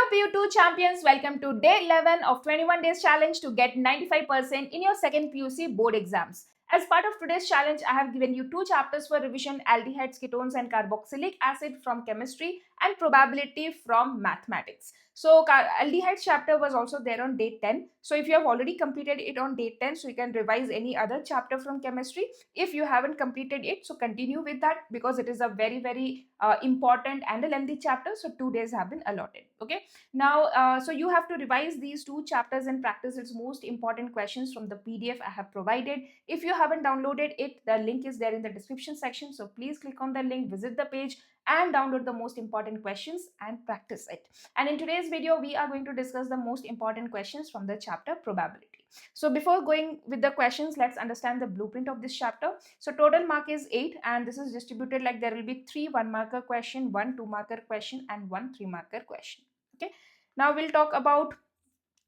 up you two champions, welcome to day 11 of 21 days challenge to get 95% in your second PUC board exams. As part of today's challenge, I have given you two chapters for revision: aldehydes, ketones and carboxylic acid from chemistry and probability from mathematics. So aldehydes chapter was also there on day 10. So if you have already completed it on day 10, so you can revise any other chapter from chemistry. If you haven't completed it, so continue with that because it is a very important and a lengthy chapter. So 2 days have been allotted. Okay, now so you have to revise these two chapters and practice its most important questions from the PDF I have provided. If you haven't downloaded it, the link is there in the description section, so please click on the link, visit the page and download the most important questions and practice it. And in today's video we are going to discuss the most important questions from the chapter probability. So before going with the questions, let's understand the blueprint of this chapter. So total mark is 8 and this is distributed like there will be 3 1-marker question, 1 2-marker question and 1 3-marker question. Okay, now we'll talk about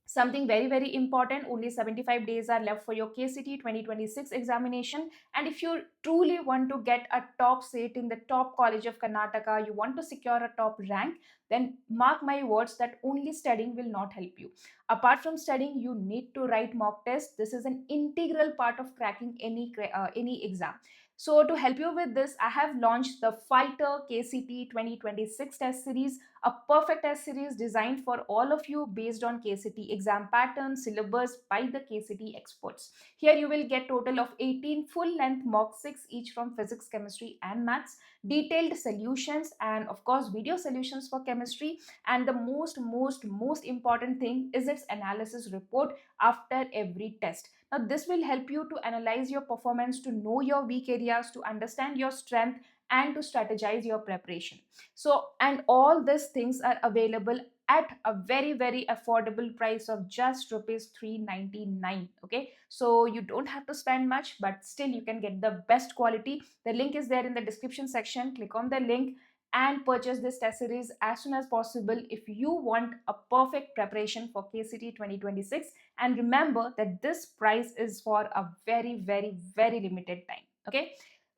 something very important. Only 75 days are left for your KCET 2026 examination, and if you truly want to get a top seat in the top college of Karnataka, you want to secure a top rank, then mark my words that only studying will not help you. Apart from studying, you need to write mock tests. This is an integral part of cracking any exam. So to help you with this, I have launched the Fighter KCET 2026 test series, a perfect test series designed for all of you based on KCET exam pattern syllabus by the KCET experts. Here you will get total of 18 full length mock 6 each from physics, chemistry and maths, detailed solutions and of course video solutions for chemistry, and the most important thing is its analysis report after every test. Now this will help you to analyze your performance, to know your weak areas, to understand your strength and to strategize your preparation. So, and all these things are available at a very affordable price of just rupees 399. Okay, so you don't have to spend much, but still you can get the best quality. The link is there in the description section. Click on the link and purchase this test series as soon as possible if you want a perfect preparation for KCET 2026. And remember that this price is for a very limited time. Okay,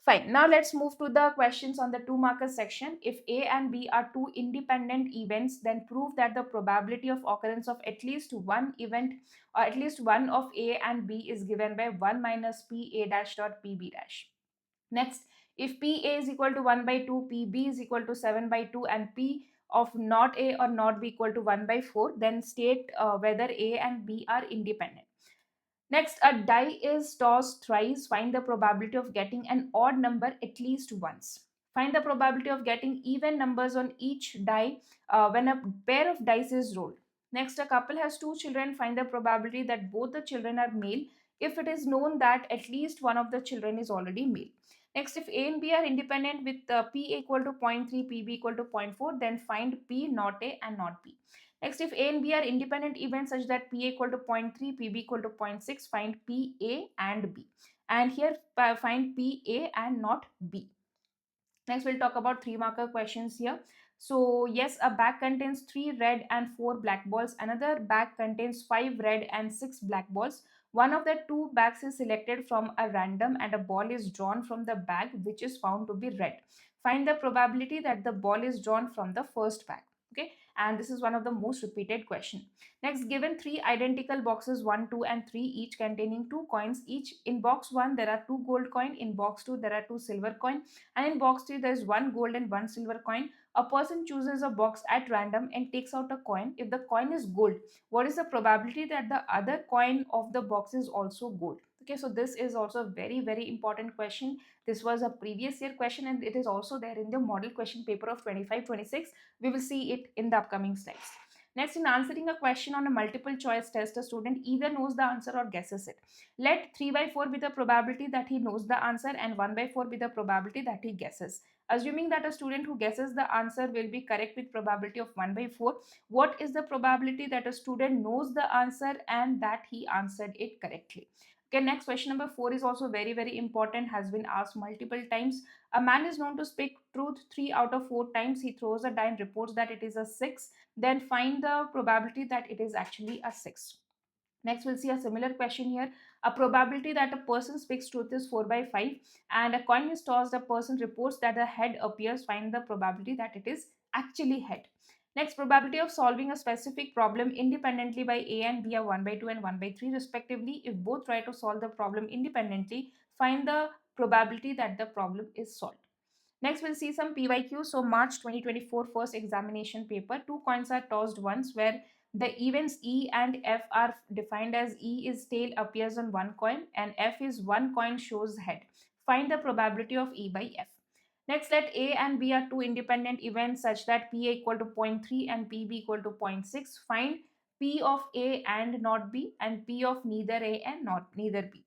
fine. Now let's move to the questions on the 2-marker section. If A and B are two independent events, then prove that the probability of occurrence of at least one event or at least one of A and B is given by 1 minus P A dash dot P B dash. Next, if PA is equal to 1 by 2, PB is equal to 7 by 2 and P of not A or not B equal to 1 by 4, then state whether A and B are independent. Next, a die is tossed thrice. Find the probability of getting an odd number at least once. Find the probability of getting even numbers on each die when a pair of dice is rolled. Next, a couple has 2 children. Find the probability that both the children are male if it is known that at least one of the children is already male. Next, if A and B are independent with P equal to 0.3, PB equal to 0.4, then find P not A and not B. Next, if A and B are independent events such that P equal to 0.3, PB equal to 0.6, find P, A and B. And here find P, A and not B. Next, we'll talk about 3-marker questions here. So yes, a bag contains 3 red and 4 black balls. Another bag contains 5 red and 6 black balls. One of the 2 bags is selected from a random and a ball is drawn from the bag which is found to be red. Find the probability that the ball is drawn from the first bag. Okay, and this is one of the most repeated question. Next, given 3 identical boxes 1, 2 and 3 each containing 2 coins each. In box 1 there are 2 gold coin, in box 2 there are 2 silver coin, and in box 3 there is 1 gold and 1 silver coin. A person chooses a box at random and takes out a coin. If the coin is gold, what is the probability that the other coin of the box is also gold? Okay, so this is also a very important question. This was a previous year question and it is also there in the model question paper of 25-26. We will see it in the upcoming slides. Next, in answering a question on a multiple choice test, a student either knows the answer or guesses it. Let 3 by 4 be the probability that he knows the answer and 1 by 4 be the probability that he guesses. Assuming that a student who guesses the answer will be correct with probability of 1 by 4, what is the probability that a student knows the answer and that he answered it correctly? Okay, next question number 4 is also very important, has been asked multiple times. A man is known to speak truth 3 out of 4 times. He throws a die and reports that it is a 6. Then find the probability that it is actually a 6. Next, we'll see a similar question here. A probability that a person speaks truth is 4 by 5 and a coin is tossed. A person reports that the head appears. Find the probability that it is actually head. Next, probability of solving a specific problem independently by A and B are 1 by 2 and 1 by 3 respectively. If both try to solve the problem independently, find the probability that the problem is solved. Next, we'll see some PYQ. So, March 2024 first examination paper. Two coins are tossed once where the events E and F are defined as E is tail appears on one coin and F is one coin shows head. Find the probability of E by F. Next, let A and B are two independent events such that PA equal to 0.3 and PB equal to 0.6. Find P of A and not B and P of neither A and not neither B.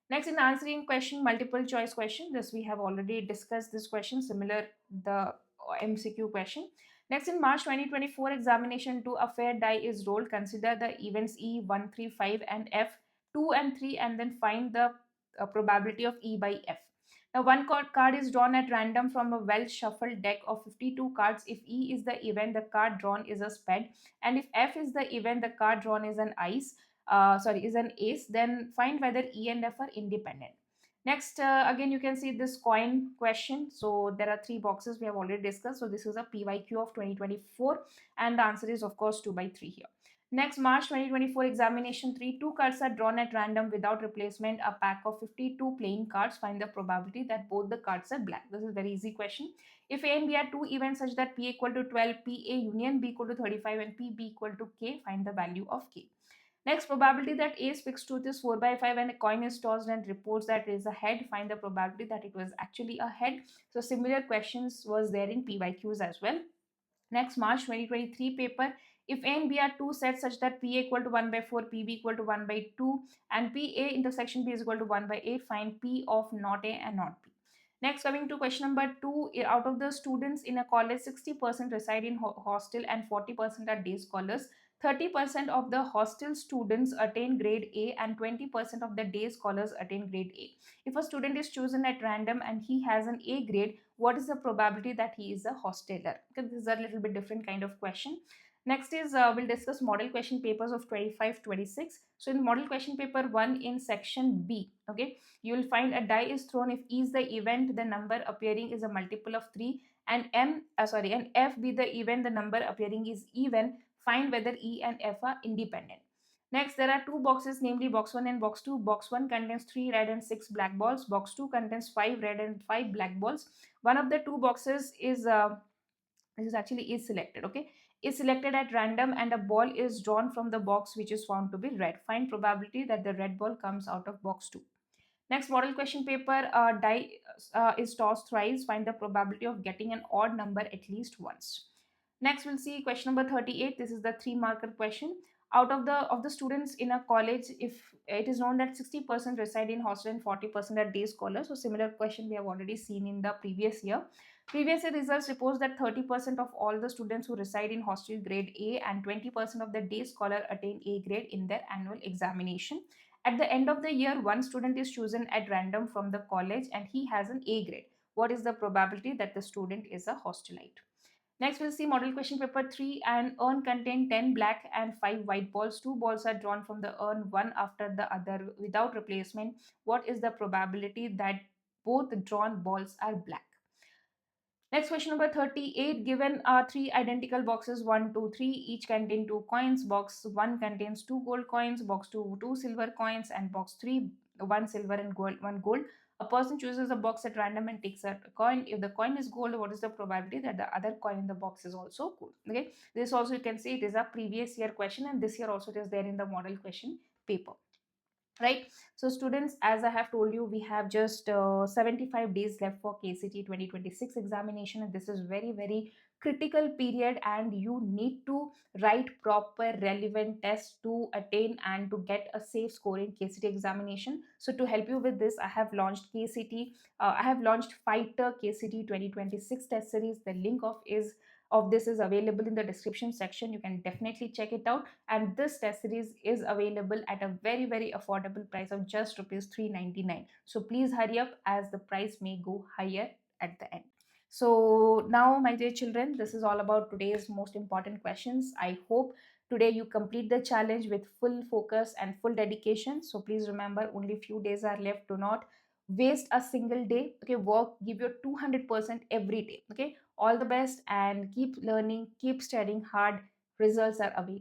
Next, in answering question, multiple choice question, this we have already discussed this question, similar the MCQ question. Next, in March 2024 examination 2, a fair die is rolled. Consider the events E, 1, 3, 5 and F, 2 and 3 and then find the probability of E by F. Now, one card is drawn at random from a well shuffled deck of 52 cards. If E is the event, the card drawn is a spade, and if F is the event, the card drawn is an is an ace. Then find whether E and F are independent. Next, again you can see this coin question. So there are three boxes we have already discussed. So this is a PYQ of 2024, and the answer is of course 2 by 3 here. Next, March 2024 examination 3, two cards are drawn at random without replacement, a pack of 52 plain cards. Find the probability that both the cards are black. This is very easy question. If A and B are two events such that P equal to 12, PA union B equal to 35 and PB equal to K, find the value of K. Next, probability that A's fixed truth is 4 by 5 and a coin is tossed and reports that it is a head. Find the probability that it was actually a head. So similar questions was there in PYQs as well. Next, March 2023 paper. If A and B are two sets such that PA equal to 1 by 4, PB equal to 1 by 2 and PA intersection B is equal to 1 by 8, find P of not A and not B. Next, coming to question number 2, out of the students in a college, 60% reside in hostel and 40% are day scholars. 30% of the hostel students attain grade A and 20% of the day scholars attain grade A. If a student is chosen at random and he has an A grade, what is the probability that he is a hosteler? Because this is a little bit different kind of question. Next is we'll discuss model question papers of 25-26. So in model question paper 1 in section B, okay, you will find a die is thrown. If E is the event, the number appearing is a multiple of 3 and and F be the event, the number appearing is even. Find whether E and F are independent. Next, there are two boxes, namely box 1 and box 2. Box 1 contains 3 red and 6 black balls. Box 2 contains 5 red and 5 black balls. One of the two boxes is selected, okay, is selected at random and a ball is drawn from the box which is found to be red. Find probability that the red ball comes out of box 2. Next, model question paper, die is tossed thrice. Find the probability of getting an odd number at least once. Next, we'll see question number 38. This is the 3-marker question. Out of the students in a college, if it is known that 60% reside in hostel and 40% are day scholars. So similar question we have already seen in the previous year. Previous year results reports that 30% of all the students who reside in hostel grade A and 20% of the day scholar attain A grade in their annual examination. At the end of the year, one student is chosen at random from the college and he has an A grade. What is the probability that the student is a hostelite? Next, we'll see model question paper 3. An urn contains 10 black and 5 white balls. 2 balls are drawn from the urn, one after the other without replacement. What is the probability that both drawn balls are black? Next, question number 38. Given are 3 identical boxes 1, 2, 3. Each contain 2 coins. Box 1 contains 2 gold coins. Box 2, 2 silver coins. And box 3, 1 silver and 1 gold. A person chooses a box at random and takes a coin. If the coin is gold, what is the probability that the other coin in the box is also gold? Okay, this also you can see it is a previous year question, and this year also it is there in the model question paper, right? So students, as I have told you, we have just 75 days left for KCET 2026 examination, and this is very critical period, and you need to write proper relevant tests to attain and to get a safe score in KCET examination. So to help you with this, I have launched KCET I have launched Fighter KCET 2026 test series. The link of this is available in the description section. You can definitely check it out, and this test series is available at a very affordable price of just rupees 399. So please hurry up, as the price may go higher at the end. So now, my dear children, this is all about today's most important questions. I hope today you complete the challenge with full focus and full dedication. So please remember, only few days are left. Do not waste a single day. Okay, work, give your 200% every day. Okay, All the best and keep learning, keep studying hard. Results are away.